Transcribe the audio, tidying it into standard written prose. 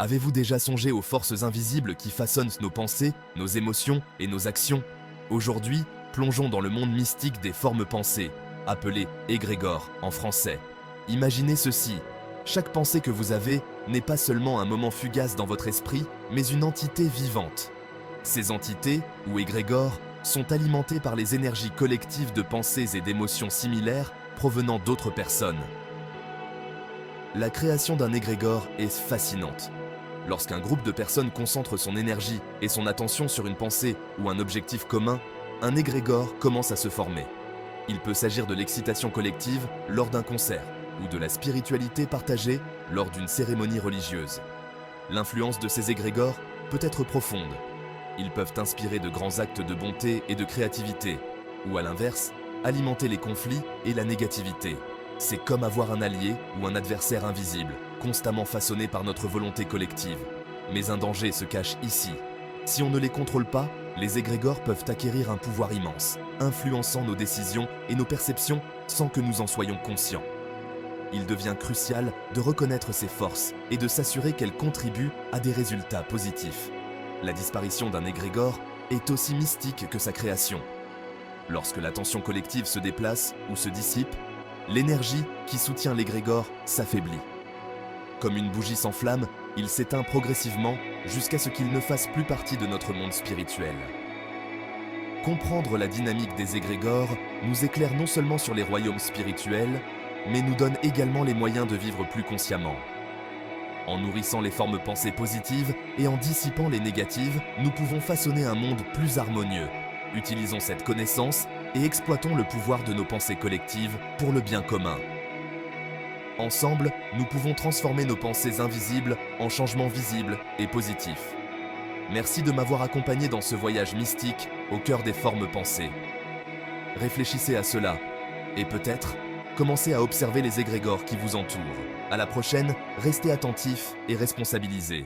Avez-vous déjà songé aux forces invisibles qui façonnent nos pensées, nos émotions et nos actions? Aujourd'hui, plongeons dans le monde mystique des formes pensées, appelées égrégores en français. Imaginez ceci, chaque pensée que vous avez n'est pas seulement un moment fugace dans votre esprit, mais une entité vivante. Ces entités, ou égrégores, sont alimentées par les énergies collectives de pensées et d'émotions similaires provenant d'autres personnes. La création d'un égrégore est fascinante. Lorsqu'un groupe de personnes concentre son énergie et son attention sur une pensée ou un objectif commun, un égrégore commence à se former. Il peut s'agir de l'excitation collective lors d'un concert ou de la spiritualité partagée lors d'une cérémonie religieuse. L'influence de ces égrégores peut être profonde. Ils peuvent inspirer de grands actes de bonté et de créativité, ou à l'inverse, alimenter les conflits et la négativité. C'est comme avoir un allié ou un adversaire invisible, constamment façonné par notre volonté collective. Mais un danger se cache ici. Si on ne les contrôle pas, les égrégores peuvent acquérir un pouvoir immense, influençant nos décisions et nos perceptions sans que nous en soyons conscients. Il devient crucial de reconnaître ces forces et de s'assurer qu'elles contribuent à des résultats positifs. La disparition d'un égrégore est aussi mystique que sa création. Lorsque l'attention collective se déplace ou se dissipe, l'énergie qui soutient l'égrégore s'affaiblit. Comme une bougie sans flamme, il s'éteint progressivement jusqu'à ce qu'il ne fasse plus partie de notre monde spirituel. Comprendre la dynamique des égrégores nous éclaire non seulement sur les royaumes spirituels, mais nous donne également les moyens de vivre plus consciemment. En nourrissant les formes pensées positives et en dissipant les négatives, nous pouvons façonner un monde plus harmonieux. Utilisons cette connaissance et exploitons le pouvoir de nos pensées collectives pour le bien commun. Ensemble, nous pouvons transformer nos pensées invisibles en changements visibles et positifs. Merci de m'avoir accompagné dans ce voyage mystique au cœur des formes pensées. Réfléchissez à cela et peut-être commencez à observer les égrégores qui vous entourent. À la prochaine, restez attentifs et responsabilisés.